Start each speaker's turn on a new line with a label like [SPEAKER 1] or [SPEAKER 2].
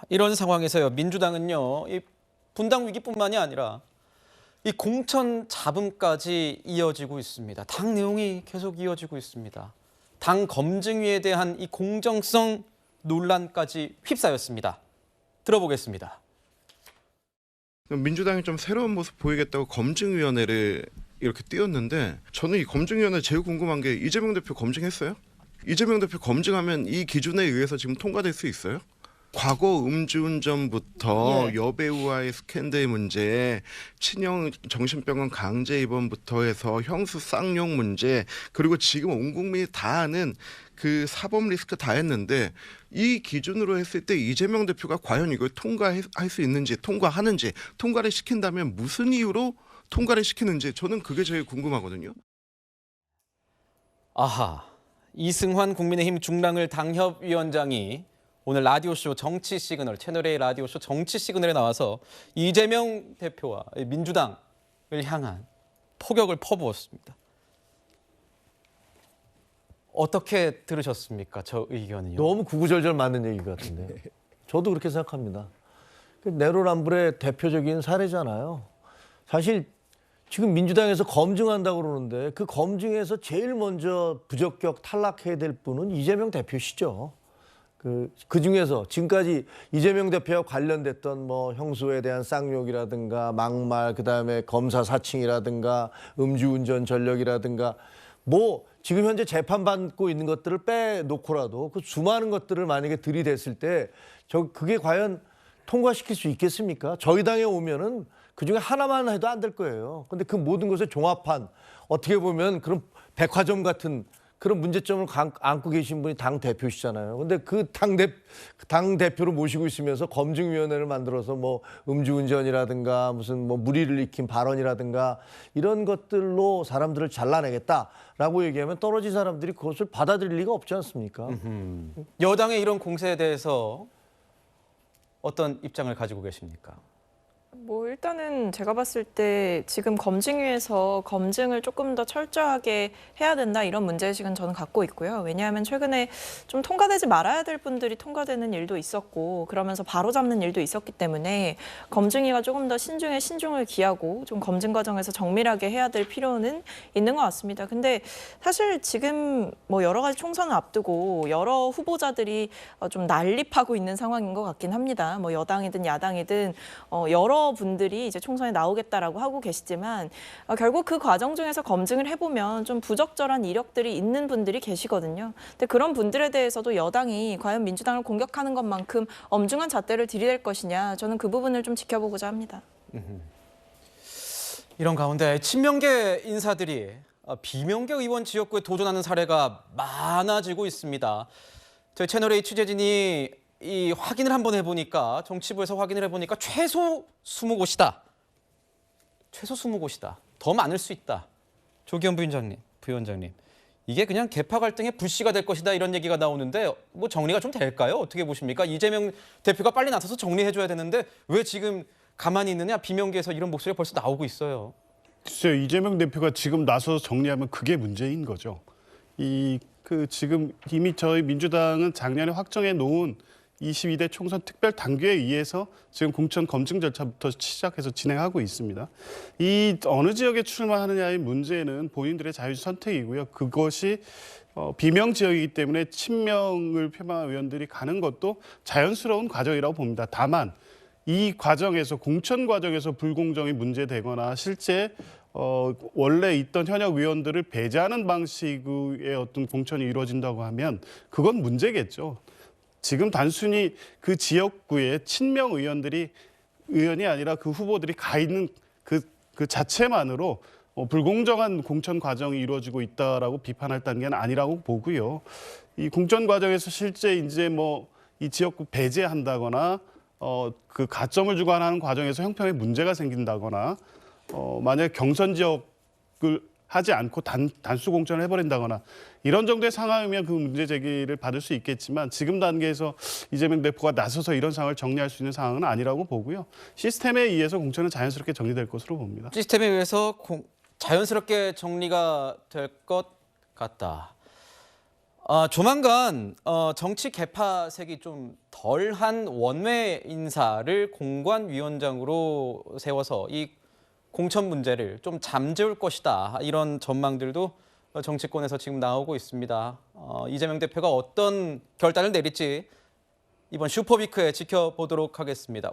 [SPEAKER 1] 이런 상황에서요, 민주당은요, 이 분당 위기뿐만이 아니라 이 공천 잡음까지 이어지고 있습니다. 당 내용이 계속 이어지고 있습니다. 당 검증위에 대한 이 공정성 논란까지 휩싸였습니다. 들어보겠습니다.
[SPEAKER 2] 민주당이 좀 새로운 모습 보이겠다고 검증위원회를 이렇게 띄웠는데, 저는 이 검증위원회 제일 궁금한 게 이재명 대표 검증했어요? 이재명 대표 검증하면 이 기준에 의해서 지금 통과될 수 있어요? 과거 음주운전부터 여배우와의 스캔들 문제, 친형 정신병원 강제 입원부터 해서 형수 쌍욕 문제, 그리고 지금 온 국민이 다 아는 그 사법 리스크 다 했는데, 이 기준으로 했을 때 이재명 대표가 과연 이걸 통과할 수 있는지, 통과하는지, 통과를 시킨다면 무슨 이유로 통과를 시키는지, 저는 그게 제일 궁금하거든요.
[SPEAKER 1] 아하, 이승환 국민의힘 중랑을 당협위원장이 오늘 라디오쇼 정치 시그널, 채널A 라디오쇼 정치 시그널에 나와서 이재명 대표와 민주당을 향한 포격을 퍼부었습니다. 어떻게 들으셨습니까? 저 의견은요.
[SPEAKER 3] 너무 구구절절 맞는 얘기 같은데. 저도 그렇게 생각합니다. 내로남불의 대표적인 사례잖아요. 사실 지금 민주당에서 검증한다고 그러는데 그 검증에서 제일 먼저 부적격 탈락해야 될 분은 이재명 대표시죠. 그 중에서 지금까지 이재명 대표와 관련됐던 뭐 형수에 대한 쌍욕이라든가 막말, 그다음에 검사 사칭이라든가 음주운전 전력이라든가 뭐 지금 현재 재판받고 있는 것들을 빼놓고라도 그 수많은 것들을 만약에 들이댔을 때 그게 과연 통과시킬 수 있겠습니까? 저희 당에 오면은 그중에 하나만 해도 안 될 거예요. 근데 그 모든 것을 종합한 어떻게 보면 그런 백화점 같은 그런 문제점을 안고 계신 분이 당 대표시잖아요. 근데 그 당 대표를 모시고 있으면서 검증위원회를 만들어서 뭐 음주운전이라든가 무슨 뭐 무리를 익힌 발언이라든가 이런 것들로 사람들을 잘라내겠다라고 얘기하면 떨어진 사람들이 그것을 받아들일 리가 없지 않습니까?
[SPEAKER 1] 여당의 이런 공세에 대해서 어떤 입장을 가지고 계십니까?
[SPEAKER 4] 뭐 일단은 제가 봤을 때 지금 검증위에서 검증을 조금 더 철저하게 해야 된다 이런 문제의식은 저는 갖고 있고요. 왜냐하면 최근에 좀 통과되지 말아야 될 분들이 통과되는 일도 있었고 그러면서 바로잡는 일도 있었기 때문에 검증위가 조금 더 신중에 신중을 기하고 좀 검증 과정에서 정밀하게 해야 될 필요는 있는 것 같습니다. 근데 사실 지금 뭐 여러 가지 총선을 앞두고 여러 후보자들이 좀 난립하고 있는 상황인 것 같긴 합니다. 뭐 여당이든 야당이든 여러 분들이 이제 총선에 나오겠다라고 하고 계시지만 결국 그 과정 중에서 검증을 해보면 좀 부적절한 이력들이 있는 분들이 계시거든요. 근데 그런 분들에 대해서도 여당이 과연 민주당을 공격하는 것만큼 엄중한 잣대를 들이댈 것이냐, 저는 그 부분을 좀 지켜보고자 합니다.
[SPEAKER 1] 이런 가운데 친명계 인사들이 비명계 의원 지역구에 도전하는 사례가 많아지고 있습니다. 저희 채널A 취재진이 확인을 한번 해보니까, 정치부에서 확인을 해보니까 최소 20곳이다. 최소 20곳이다. 더 많을 수 있다. 조기현 부위원장님. 이게 그냥 계파 갈등의 불씨가 될 것이다 이런 얘기가 나오는데 뭐 정리가 좀 될까요? 어떻게 보십니까? 이재명 대표가 빨리 나서서 정리해줘야 되는데 왜 지금 가만히 있느냐? 비명계에서 이런 목소리가 벌써 나오고 있어요.
[SPEAKER 5] 글쎄요, 이재명 대표가 지금 나서서 정리하면 그게 문제인 거죠. 지금 이미 저희 민주당은 작년에 확정해 놓은 22대 총선 특별 당규에 의해서 지금 공천 검증 절차부터 시작해서 진행하고 있습니다. 이 어느 지역에 출마하느냐의 문제는 본인들의 자유 선택이고요. 그것이 비명 지역이기 때문에 친명을 표방한 의원들이 가는 것도 자연스러운 과정이라고 봅니다. 다만 이 과정에서 공천 과정에서 불공정이 문제되거나 실제 원래 있던 현역 의원들을 배제하는 방식의 어떤 공천이 이루어진다고 하면 그건 문제겠죠. 지금 단순히 그 지역구에 친명 의원이 아니라 그 후보들이 가 있는 그 자체만으로 불공정한 공천 과정이 이루어지고 있다라고 비판할 단계는 아니라고 보고요. 이 공천 과정에서 실제 이제 뭐 이 지역구 배제한다거나 그 가점을 주관하는 과정에서 형평에 문제가 생긴다거나 만약 경선 지역을 하지 않고 단수 공천을 해버린다거나 이런 정도의 상황이면 그 문제 제기를 받을 수 있겠지만 지금 단계에서 이재명 대표가 나서서 이런 상황을 정리할 수 있는 상황은 아니라고 보고요. 시스템에 의해서 공천은 자연스럽게 정리될 것으로 봅니다.
[SPEAKER 1] 시스템에 의해서 자연스럽게 정리가 될 것 같다. 조만간 정치 개파색이 좀 덜한 원외 인사를 공관위원장으로 세워서 이 공천 문제를 좀 잠재울 것이다. 이런 전망들도 정치권에서 지금 나오고 있습니다. 이재명 대표가 어떤 결단을 내릴지 이번 슈퍼위크에 지켜보도록 하겠습니다.